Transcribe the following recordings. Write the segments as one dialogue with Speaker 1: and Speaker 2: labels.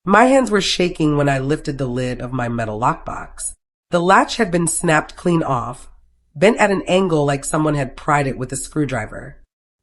Speaker 1: My hands were shaking when I lifted the lid of my metal lockbox. The latch had been snapped clean off, bent at an angle like someone had pried it with a screwdriver.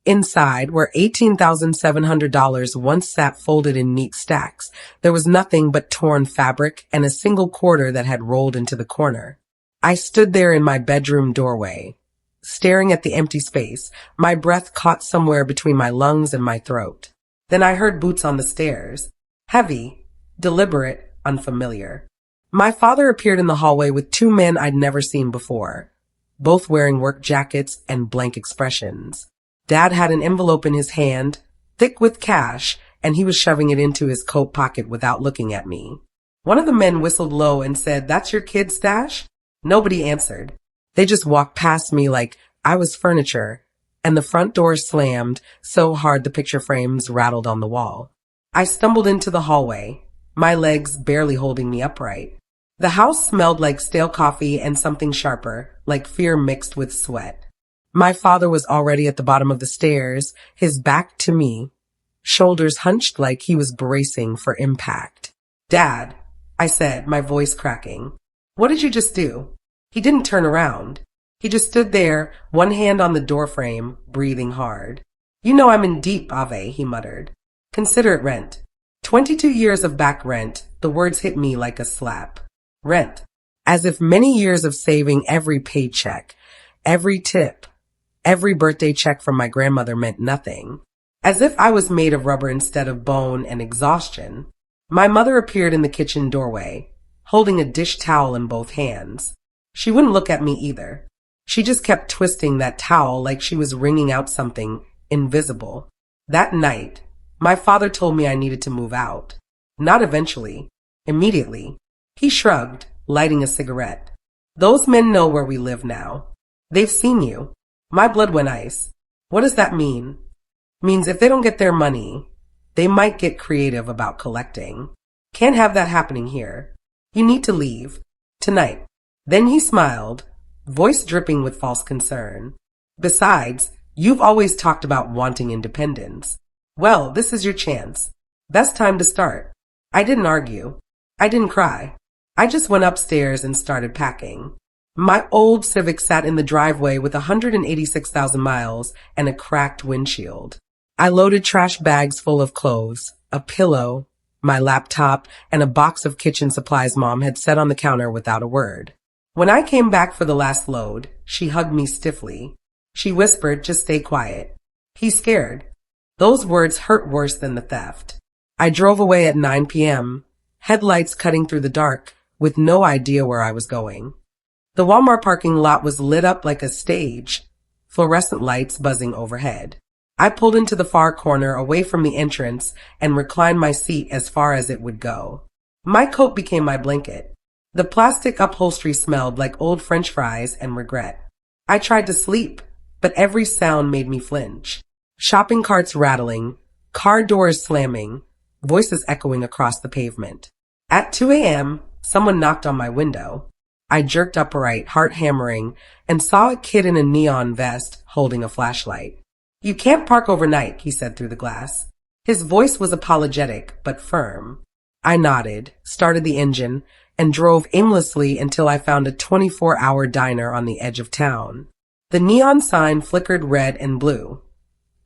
Speaker 1: Inside, where $18,700 once sat folded in neat stacks, there was nothing but torn fabric and a single quarter that had rolled into the corner. I stood there in my bedroom doorway, staring at the empty space, my breath caught somewhere between my lungs and my throat. Then I heard boots on the stairs. Heavy, deliberate, unfamiliar. My father appeared in the hallway with two men I'd never seen before, both wearing work jackets and blank expressions. Dad had an envelope in his hand, thick with cash, and he was shoving it into his coat pocket without looking at me. One of the men whistled low and said, "That's your kid's stash?" Nobody answered. They just walked past me like I was furniture, and the front door slammed so hard the picture frames rattled on the wall. I stumbled into the hallway, my legs barely holding me upright. The house smelled like stale coffee and something sharper, like fear mixed with sweat. My father was already at the bottom of the stairs, his back to me, shoulders hunched like he was bracing for impact. "Dad," I said, my voice cracking. "What did you just do?" He didn't turn around. He just stood there, one hand on the doorframe, breathing hard. "You know I'm in deep, Ave," he muttered. "Consider it rent." 22 years of back rent, the words hit me like a slap. Rent. As if many years of saving every paycheck, every tip, every birthday check from my grandmother meant nothing. As if I was made of rubber instead of bone and exhaustion. My mother appeared in the kitchen doorway, holding a dish towel in both hands. She wouldn't look at me either. She just kept twisting that towel like she was wringing out something invisible. That night, my father told me I needed to move out. Not eventually. Immediately. He shrugged, lighting a cigarette. "Those men know where we live now. They've seen you." My blood went ice. What does that mean? Means if they don't get their money, they might get creative about collecting. Can't have that happening here. You need to leave. Tonight. Then he smiled, voice dripping with false concern. "Besides, you've always talked about wanting independence. Well, this is your chance. Best time to start." I didn't argue. I didn't cry. I just went upstairs and started packing. My old Civic sat in the driveway with 186,000 miles and a cracked windshield. I loaded trash bags full of clothes, a pillow, my laptop, and a box of kitchen supplies Mom had set on the counter without a word. When I came back for the last load, she hugged me stiffly. She whispered, "Just stay quiet." He's scared. Those words hurt worse than the theft. I drove away at 9 p.m., headlights cutting through the dark, with no idea where I was going. The Walmart parking lot was lit up like a stage, fluorescent lights buzzing overhead. I pulled into the far corner away from the entrance and reclined my seat as far as it would go. My coat became my blanket. The plastic upholstery smelled like old French fries and regret. I tried to sleep, but every sound made me flinch. Shopping carts rattling, car doors slamming, voices echoing across the pavement. At 2 a.m., someone knocked on my window. I jerked upright, heart hammering, and saw a kid in a neon vest holding a flashlight. "You can't park overnight," he said through the glass. His voice was apologetic, but firm. I nodded, started the engine, and drove aimlessly until I found a 24-hour diner on the edge of town. The neon sign flickered red and blue,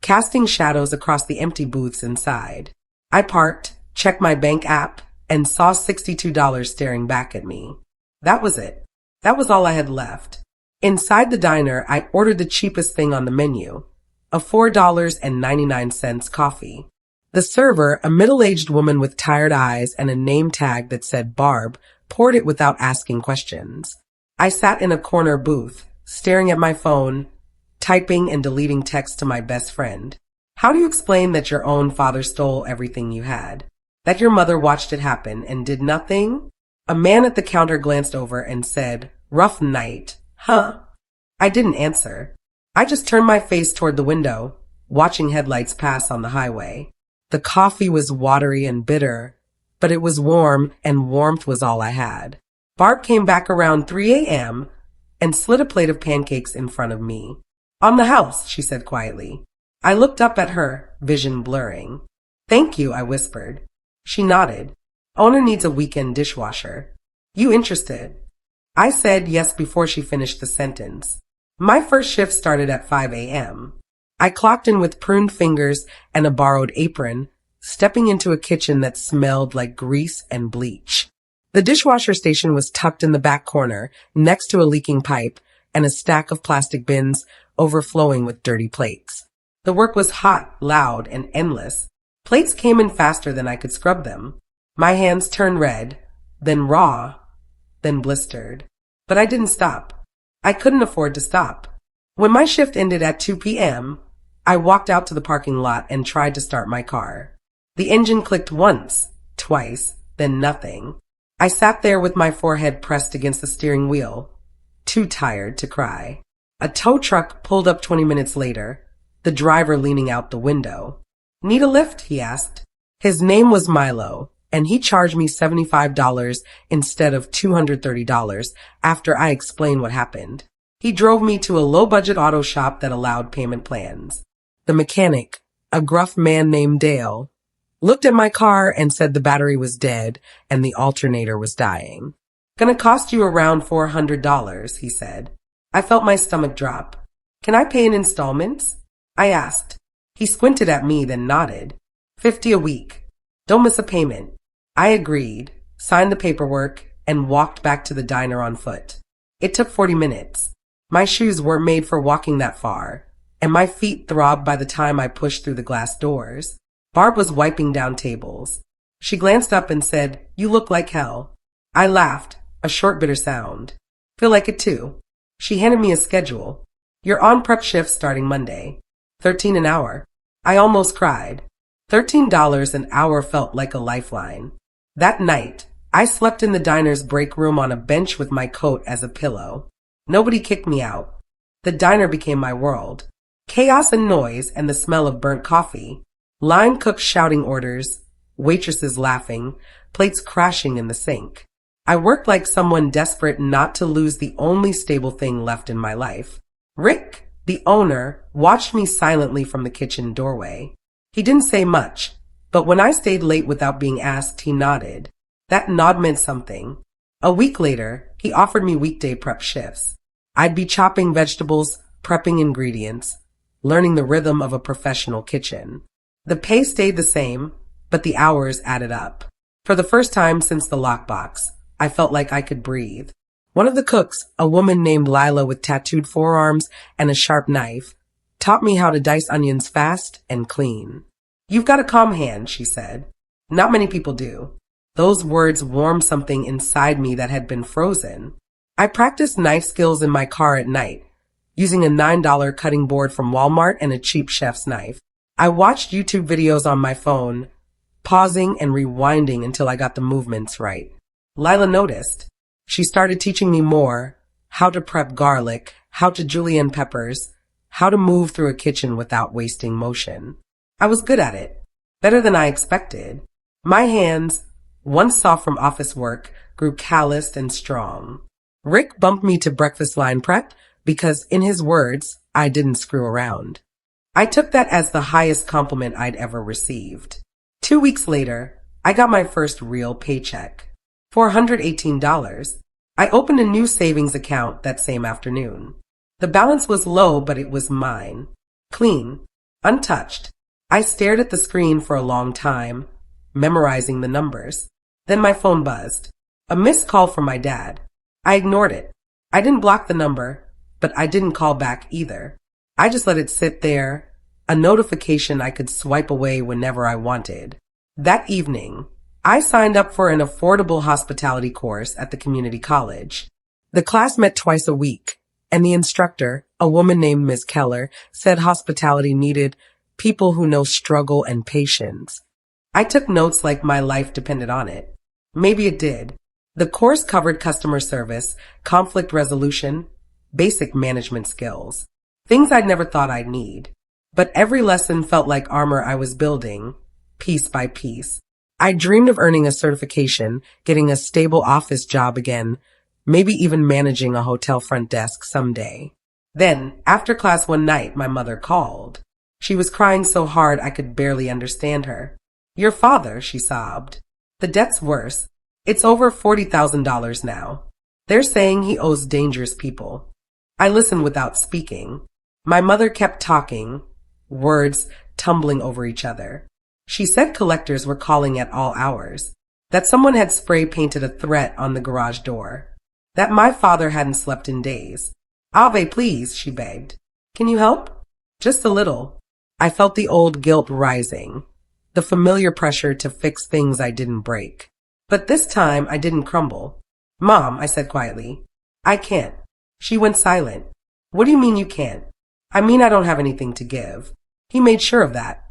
Speaker 1: casting shadows across the empty booths inside. I parked, checked my bank app, and saw $62 staring back at me. That was it. That was all I had left. Inside the diner, I ordered the cheapest thing on the menu, a $4.99 coffee. The server, a middle-aged woman with tired eyes and a name tag that said Barb, poured it without asking questions. I sat in a corner booth, staring at my phone, typing and deleting texts to my best friend. How do you explain that your own father stole everything you had? That your mother watched it happen and did nothing? A man at the counter glanced over and said, "Rough night, huh?" I didn't answer. I just turned my face toward the window, watching headlights pass on the highway. The coffee was watery and bitter, but it was warm, and warmth was all I had. Barb came back around 3 a.m. and slid a plate of pancakes in front of me. "On the house," she said quietly. I looked up at her, vision blurring. "Thank you," I whispered. She nodded. Owner needs a weekend dishwasher. You interested? I said yes before she finished the sentence. My first shift started at 5 a.m. I clocked in with pruned fingers and a borrowed apron, stepping into a kitchen that smelled like grease and bleach. The dishwasher station was tucked in the back corner, next to a leaking pipe and a stack of plastic bins overflowing with dirty plates. The work was hot, loud, and endless. Plates came in faster than I could scrub them. My hands turned red, then raw, then blistered. But I didn't stop. I couldn't afford to stop. When my shift ended at 2 p.m., I walked out to the parking lot and tried to start my car. The engine clicked once, twice, then nothing. I sat there with my forehead pressed against the steering wheel, too tired to cry. A tow truck pulled up 20 minutes later, the driver leaning out the window. Need a lift? He asked. His name was Milo, and he charged me $75 instead of $230 after I explained what happened. He drove me to a low-budget auto shop that allowed payment plans. The mechanic, a gruff man named Dale, looked at my car and said the battery was dead and the alternator was dying. Gonna cost you around $400, he said. I felt my stomach drop. Can I pay in installments? I asked. He squinted at me, then nodded. $50 a week. Don't miss a payment. I agreed, signed the paperwork, and walked back to the diner on foot. It took 40 minutes. My shoes weren't made for walking that far, and my feet throbbed by the time I pushed through the glass doors. Barb was wiping down tables. She glanced up and said, "You look like hell." I laughed, a short bitter sound. Feel like it too. She handed me a schedule. You're on prep shift starting Monday. $13 an hour. I almost cried. $13 an hour felt like a lifeline. That night, I slept in the diner's break room on a bench with my coat as a pillow. Nobody kicked me out. The diner became my world. Chaos and noise and the smell of burnt coffee. Line cooks shouting orders, waitresses laughing, plates crashing in the sink. I worked like someone desperate not to lose the only stable thing left in my life. Rick, the owner, watched me silently from the kitchen doorway. He didn't say much, but when I stayed late without being asked, he nodded. That nod meant something. A week later, he offered me weekday prep shifts. I'd be chopping vegetables, prepping ingredients, learning the rhythm of a professional kitchen. The pay stayed the same, but the hours added up. For the first time since the lockbox, I felt like I could breathe. One of the cooks, a woman named Lila with tattooed forearms and a sharp knife, taught me how to dice onions fast and clean. You've got a calm hand, she said. Not many people do. Those words warmed something inside me that had been frozen. I practiced knife skills in my car at night, using a $9 cutting board from Walmart and a cheap chef's knife. I watched YouTube videos on my phone, pausing and rewinding until I got the movements right. Lila noticed. She started teaching me more, how to prep garlic, how to julienne peppers, how to move through a kitchen without wasting motion. I was good at it, better than I expected. My hands, once soft from office work, grew calloused and strong. Rick bumped me to breakfast line prep because, in his words, I didn't screw around. I took that as the highest compliment I'd ever received. 2 weeks later, I got my first real paycheck. $418. I opened a new savings account that same afternoon. The balance was low, but it was mine. Clean. Untouched. I stared at the screen for a long time, memorizing the numbers. Then my phone buzzed. A missed call from my dad. I ignored it. I didn't block the number, but I didn't call back either. I just let it sit there, a notification I could swipe away whenever I wanted. That evening, I signed up for an affordable hospitality course at the community college. The class met twice a week, and the instructor, a woman named Ms. Keller, said hospitality needed people who know struggle and patience. I took notes like my life depended on it. Maybe it did. The course covered customer service, conflict resolution, basic management skills, things I'd never thought I'd need. But every lesson felt like armor I was building, piece by piece. I dreamed of earning a certification, getting a stable office job again, maybe even managing a hotel front desk someday. Then, after class one night, my mother called. She was crying so hard I could barely understand her. Your father, she sobbed. The debt's worse. It's over $40,000 now. They're saying he owes dangerous people. I listened without speaking. My mother kept talking, words tumbling over each other. She said collectors were calling at all hours, that someone had spray painted a threat on the garage door, that my father hadn't slept in days. Ave, please, she begged. Can you help? Just a little. I felt the old guilt rising, the familiar pressure to fix things I didn't break. But this time I didn't crumble. Mom, I said quietly, I can't. She went silent. What do you mean you can't? I mean I don't have anything to give. He made sure of that.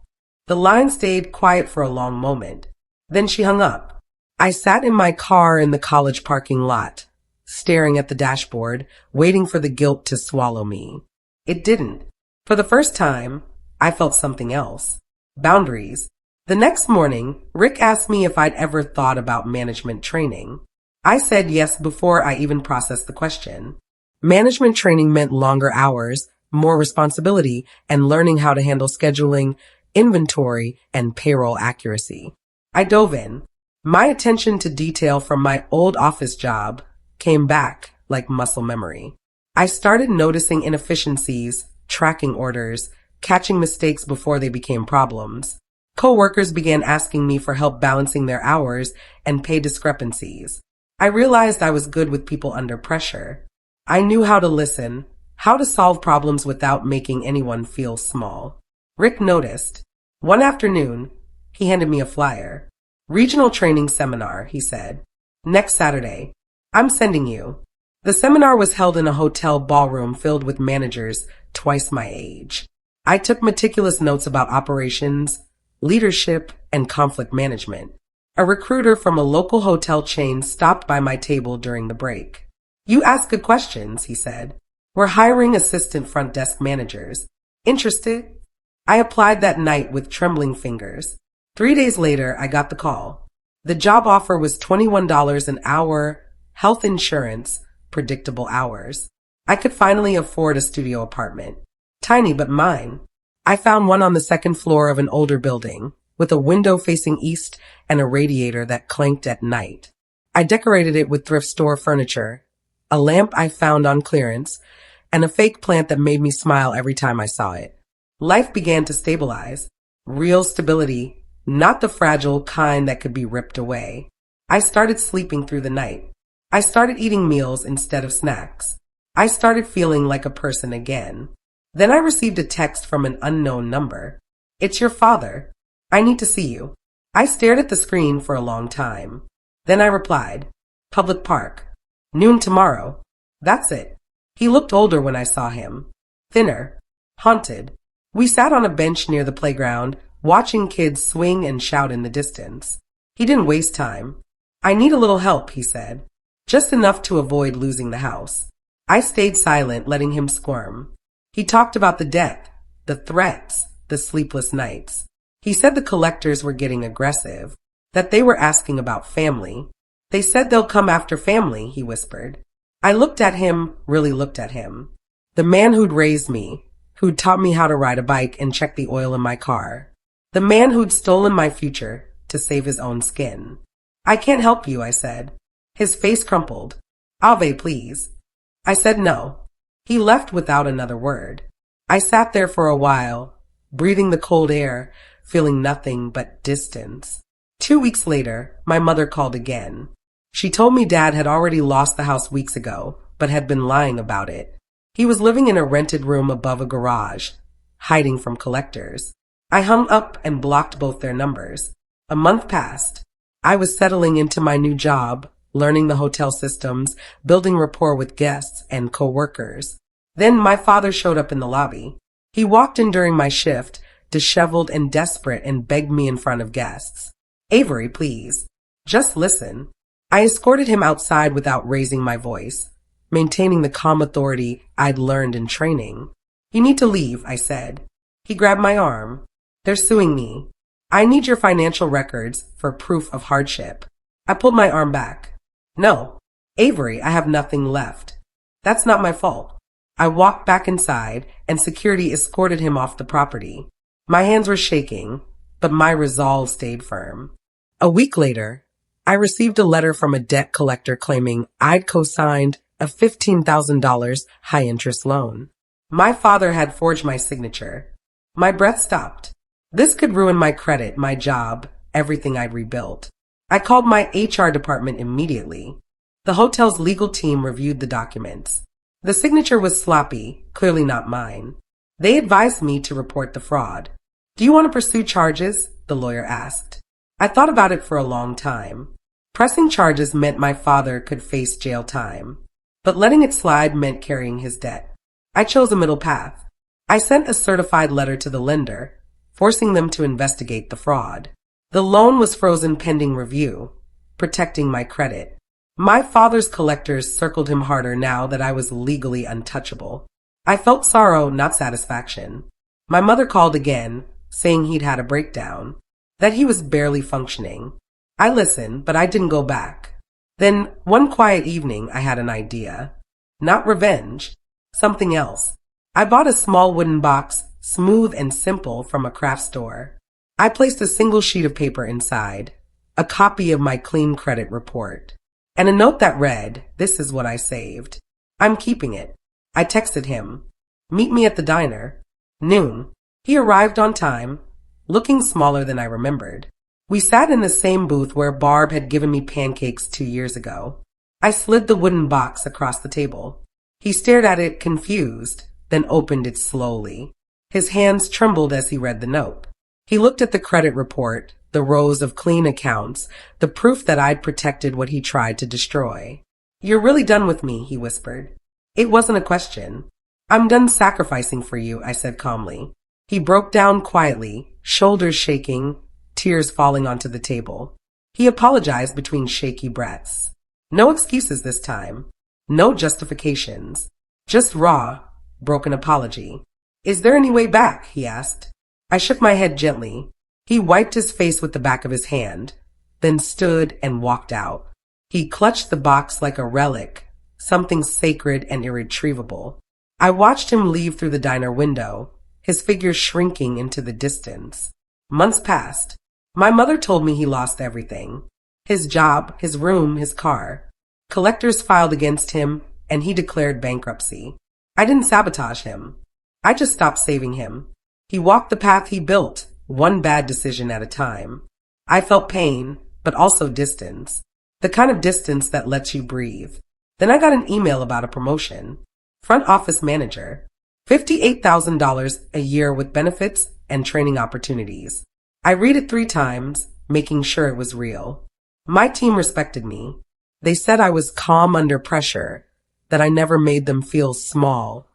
Speaker 1: The line stayed quiet for a long moment. Then she hung up. I sat in my car in the college parking lot, staring at the dashboard, waiting for the guilt to swallow me. It didn't. For the first time, I felt something else. Boundaries. The next morning, Rick asked me if I'd ever thought about management training. I said yes before I even processed the question. Management training meant longer hours, more responsibility, and learning how to handle scheduling, inventory, and payroll accuracy. I dove in. My attention to detail from my old office job came back like muscle memory. I started noticing inefficiencies, tracking orders, catching mistakes before they became problems. Coworkers began asking me for help balancing their hours and pay discrepancies. I realized I was good with people under pressure. I knew how to listen, how to solve problems without making anyone feel small. Rick noticed. One afternoon, he handed me a flyer. Regional training seminar, he said. Next Saturday. I'm sending you. The seminar was held in a hotel ballroom filled with managers twice my age. I took meticulous notes about operations, leadership, and conflict management. A recruiter from a local hotel chain stopped by my table during the break. You ask good questions, he said. We're hiring assistant front desk managers. Interested? I applied that night with trembling fingers. 3 days later, I got the call. The job offer was $21 an hour, health insurance, predictable hours. I could finally afford a studio apartment. Tiny but mine. I found one on the second floor of an older building, with a window facing east and a radiator that clanked at night. I decorated it with thrift store furniture, a lamp I found on clearance, and a fake plant that made me smile every time I saw it. Life began to stabilize. Real stability, not the fragile kind that could be ripped away. I started sleeping through the night. I started eating meals instead of snacks. I started feeling like a person again. Then I received a text from an unknown number. It's your father. I need to see you. I stared at the screen for a long time. Then I replied, Public Park. Noon tomorrow. That's it. He looked older when I saw him. Thinner. Haunted. We sat on a bench near the playground, watching kids swing and shout in the distance. He didn't waste time. I need a little help, he said. Just enough to avoid losing the house. I stayed silent, letting him squirm. He talked about the debt, the threats, the sleepless nights. He said the collectors were getting aggressive, that they were asking about family. They said they'll come after family, he whispered. I looked at him, really looked at him. The man who'd raised me, who'd taught me how to ride a bike and check the oil in my car. The man who'd stolen my future to save his own skin. I can't help you, I said. His face crumpled. Ave, please. I said no. He left without another word. I sat there for a while, breathing the cold air, feeling nothing but distance. 2 weeks later, my mother called again. She told me Dad had already lost the house weeks ago, but had been lying about it. He was living in a rented room above a garage, hiding from collectors. I hung up and blocked both their numbers. A month passed. I was settling into my new job, learning the hotel systems, building rapport with guests and co-workers. Then my father showed up in the lobby. He walked in during my shift, disheveled and desperate, and begged me in front of guests. Avery, please. Just listen. I escorted him outside without raising my voice, maintaining the calm authority I'd learned in training. You need to leave, I said. He grabbed my arm. They're suing me. I need your financial records for proof of hardship. I pulled my arm back. No. Avery, I have nothing left. That's not my fault. I walked back inside, and security escorted him off the property. My hands were shaking, but my resolve stayed firm. A week later, I received a letter from a debt collector claiming I'd co-signed a $15,000 high-interest loan. My father had forged my signature. My breath stopped. This could ruin my credit, my job, everything I'd rebuilt. I called my HR department immediately. The hotel's legal team reviewed the documents. The signature was sloppy, clearly not mine. They advised me to report the fraud. Do you want to pursue charges? The lawyer asked. I thought about it for a long time. Pressing charges meant my father could face jail time, but letting it slide meant carrying his debt. I chose a middle path. I sent a certified letter to the lender, forcing them to investigate the fraud. The loan was frozen pending review, protecting my credit. My father's collectors circled him harder now that I was legally untouchable. I felt sorrow, not satisfaction. My mother called again, saying he'd had a breakdown, that he was barely functioning. I listened, but I didn't go back. Then, one quiet evening, I had an idea. Not revenge, something else. I bought a small wooden box, smooth and simple, from a craft store. I placed a single sheet of paper inside, a copy of my clean credit report, and a note that read, "This is what I saved. I'm keeping it." I texted him, "Meet me at the diner." Noon. He arrived on time, looking smaller than I remembered. We sat in the same booth where Barb had given me pancakes 2 years ago. I slid the wooden box across the table. He stared at it confused, then opened it slowly. His hands trembled as he read the note. He looked at the credit report, the rows of clean accounts, the proof that I'd protected what he tried to destroy. "You're really done with me," he whispered. It wasn't a question. "I'm done sacrificing for you," I said calmly. He broke down quietly, shoulders shaking, tears falling onto the table. He apologized between shaky breaths. No excuses this time. No justifications. Just raw, broken apology. "Is there any way back?" he asked. I shook my head gently. He wiped his face with the back of his hand, then stood and walked out. He clutched the box like a relic, something sacred and irretrievable. I watched him leave through the diner window, his figure shrinking into the distance. Months passed. My mother told me he lost everything. His job, his room, his car. Collectors filed against him, and he declared bankruptcy. I didn't sabotage him. I just stopped saving him. He walked the path he built, one bad decision at a time. I felt pain, but also distance. The kind of distance that lets you breathe. Then I got an email about a promotion. Front office manager. $58,000 a year with benefits and training opportunities. I read it 3 times, making sure it was real. My team respected me. They said I was calm under pressure, that I never made them feel small,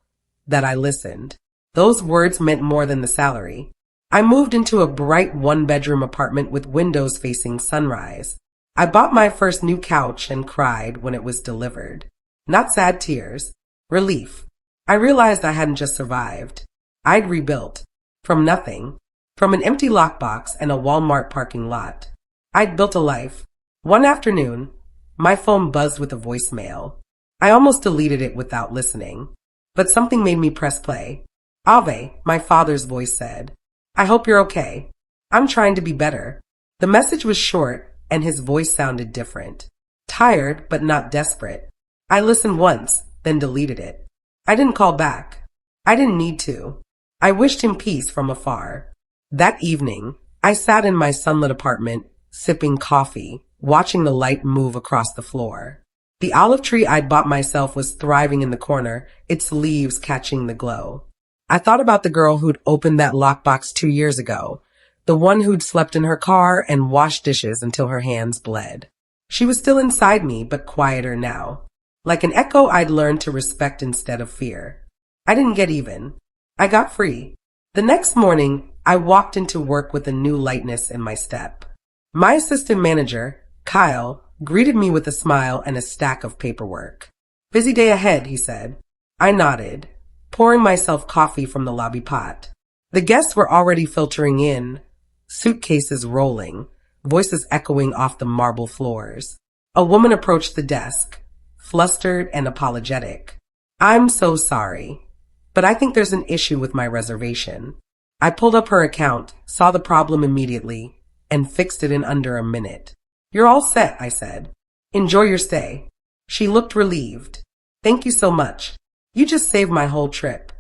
Speaker 1: that I listened. Those words meant more than the salary. I moved into a bright 1-bedroom apartment with windows facing sunrise. I bought my first new couch and cried when it was delivered. Not sad tears, relief. I realized I hadn't just survived. I'd rebuilt. From nothing. From an empty lockbox and a Walmart parking lot. I'd built a life. One afternoon, my phone buzzed with a voicemail. I almost deleted it without listening. But something made me press play. "Ave," my father's voice said. "I hope you're okay. I'm trying to be better." The message was short, and his voice sounded different. Tired, but not desperate. I listened once, then deleted it. I didn't call back. I didn't need to. I wished him peace from afar. That evening, I sat in my sunlit apartment, sipping coffee, watching the light move across the floor. The olive tree I'd bought myself was thriving in the corner, its leaves catching the glow. I thought about the girl who'd opened that lockbox 2 years ago, the one who'd slept in her car and washed dishes until her hands bled. She was still inside me, but quieter now. Like an echo I'd learned to respect instead of fear. I didn't get even. I got free. The next morning, I walked into work with a new lightness in my step. My assistant manager, Kyle, greeted me with a smile and a stack of paperwork. "Busy day ahead," he said. I nodded, pouring myself coffee from the lobby pot. The guests were already filtering in, suitcases rolling, voices echoing off the marble floors. A woman approached the desk, flustered and apologetic. "I'm so sorry, but I think there's an issue with my reservation." I pulled up her account, saw the problem immediately, and fixed it in under a minute. You're all set, I said. Enjoy your stay. She looked relieved. Thank you so much. You just saved my whole trip.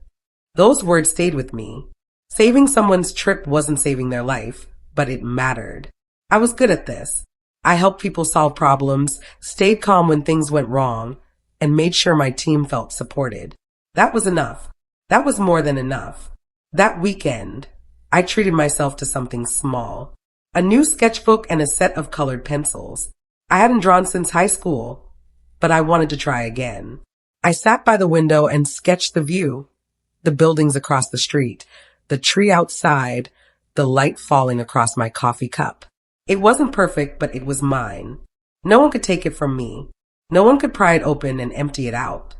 Speaker 1: Those words stayed with me. Saving someone's trip wasn't saving their life, but it mattered. I was good at this. I helped people solve problems, stayed calm when things went wrong, and made sure my team felt supported. That was enough. That was more than enough. That weekend, I treated myself to something small. A new sketchbook and a set of colored pencils. I hadn't drawn since high school, but I wanted to try again. I sat by the window and sketched the view, the buildings across the street, the tree outside, the light falling across my coffee cup. It wasn't perfect, but it was mine. No one could take it from me. No one could pry it open and empty it out.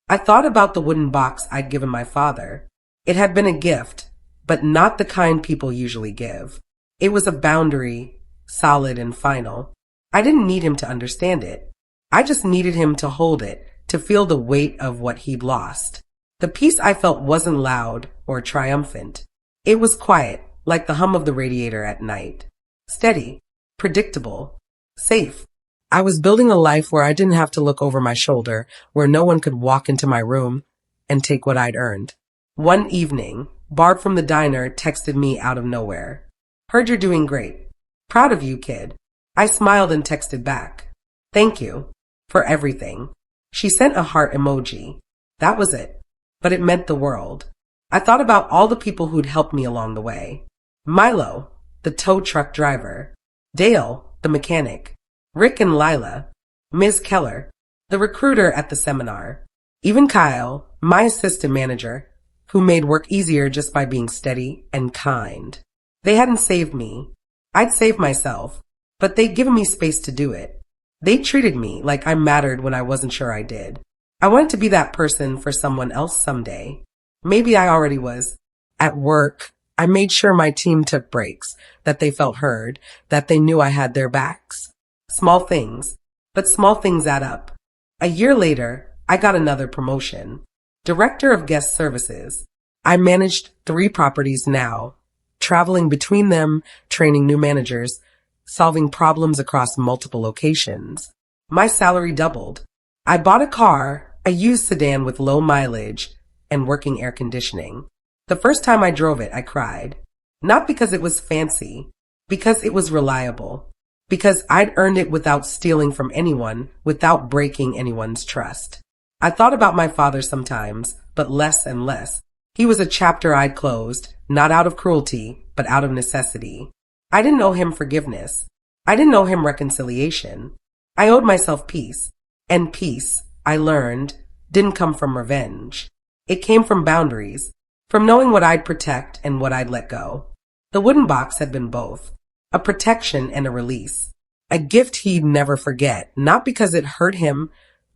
Speaker 1: I thought about the wooden box I'd given my father. It had been a gift, but not the kind people usually give. It was a boundary, solid and final. I didn't need him to understand it. I just needed him to hold it, to feel the weight of what he'd lost. The peace I felt wasn't loud or triumphant. It was quiet, like the hum of the radiator at night. Steady, predictable, safe. I was building a life where I didn't have to look over my shoulder, where no one could walk into my room and take what I'd earned. One evening, Barb from the diner texted me out of nowhere. Heard you're doing great. Proud of you, kid. I smiled and texted back. Thank you for everything. She sent a heart emoji. That was it. But it meant the world. I thought about all the people who'd helped me along the way. Milo, the tow truck driver. Dale, the mechanic. Rick and Lila. Ms. Keller, the recruiter at the seminar. Even Kyle, my assistant manager, who made work easier just by being steady and kind. They hadn't saved me. I'd saved myself, but they'd given me space to do it. They treated me like I mattered when I wasn't sure I did. I wanted to be that person for someone else someday. Maybe I already was. At work, I made sure my team took breaks, that they felt heard, that they knew I had their backs. Small things, but small things add up. A year later, I got another promotion. Director of Guest Services. I managed 3 properties now, traveling between them, training new managers, solving problems across multiple locations. My salary doubled. I bought a car, a used sedan with low mileage and working air conditioning. The first time I drove it, I cried. Not because it was fancy, because it was reliable. Because I'd earned it without stealing from anyone, without breaking anyone's trust. I thought about my father sometimes, but less and less. He was a chapter I'd closed, not out of cruelty, but out of necessity. I didn't owe him forgiveness. I didn't owe him reconciliation. I owed myself peace. And peace, I learned, didn't come from revenge. It came from boundaries, from knowing what I'd protect and what I'd let go. The wooden box had been both. A protection and a release. A gift he'd never forget, not because it hurt him,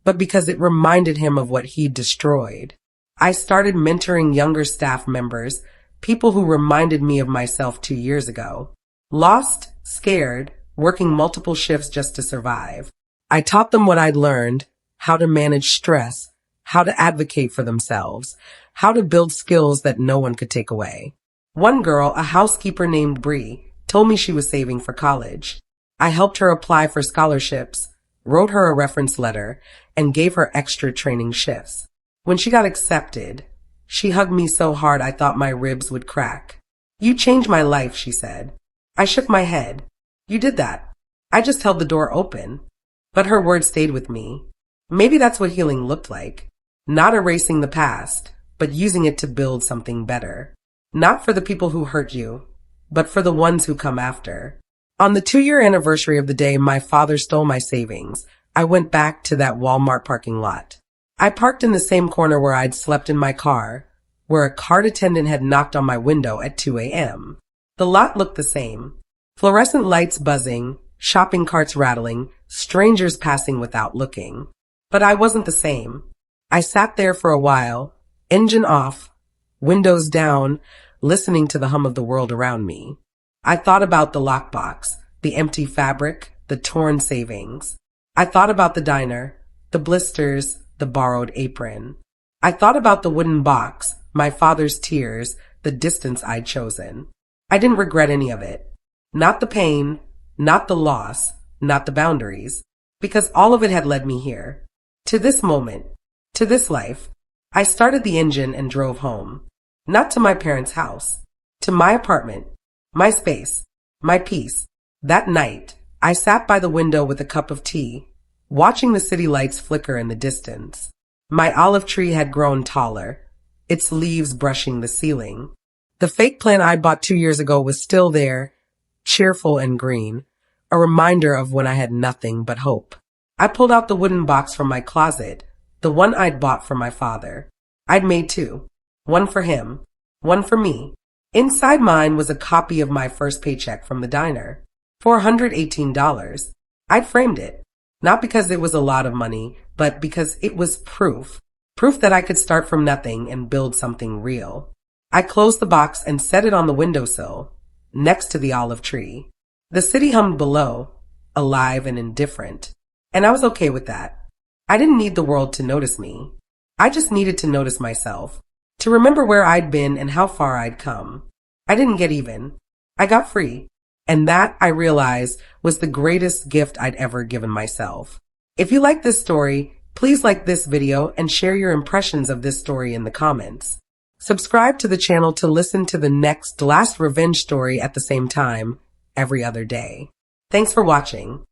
Speaker 1: but because it reminded him of what he'd destroyed. I started mentoring younger staff members, people who reminded me of myself 2 years ago. Lost, scared, working multiple shifts just to survive. I taught them what I'd learned, how to manage stress, how to advocate for themselves, how to build skills that no one could take away. One girl, a housekeeper named Bree, told me she was saving for college. I helped her apply for scholarships, wrote her a reference letter, and gave her extra training shifts. When she got accepted, she hugged me so hard I thought my ribs would crack. You changed my life, she said. I shook my head. You did that. I just held the door open. But her words stayed with me. Maybe that's what healing looked like. Not erasing the past, but using it to build something better. Not for the people who hurt you, but for the ones who come after. On the 2-year anniversary of the day my father stole my savings, I went back to that Walmart parking lot. I parked in the same corner where I'd slept in my car, where a cart attendant had knocked on my window at 2 a.m. The lot looked the same. Fluorescent lights buzzing, shopping carts rattling, strangers passing without looking. But I wasn't the same. I sat there for a while, engine off, windows down, listening to the hum of the world around me. I thought about the lockbox, the empty fabric, the torn savings. I thought about the diner, the blisters, the borrowed apron. I thought about the wooden box, my father's tears, the distance I'd chosen. I didn't regret any of it. Not the pain, not the loss, not the boundaries, because all of it had led me here. To this moment, to this life. I started the engine and drove home. Not to my parents' house. To my apartment. My space. My peace. That night, I sat by the window with a cup of tea, watching the city lights flicker in the distance. My olive tree had grown taller, its leaves brushing the ceiling. The fake plant I bought 2 years ago was still there, cheerful and green, a reminder of when I had nothing but hope. I pulled out the wooden box from my closet, the one I'd bought for my father. I'd made two. One for him, one for me. Inside mine was a copy of my first paycheck from the diner. $418. I'd framed it, not because it was a lot of money, but because it was proof. Proof that I could start from nothing and build something real. I closed the box and set it on the windowsill, next to the olive tree. The city hummed below, alive and indifferent, and I was okay with that. I didn't need the world to notice me. I just needed to notice myself, to remember where I'd been and how far I'd come. I didn't get even. I got free. And that, I realized, was the greatest gift I'd ever given myself. If you like this story, please like this video and share your impressions of this story in the comments. Subscribe to the channel to listen to the next last revenge story at the same time, every other day. Thanks for watching.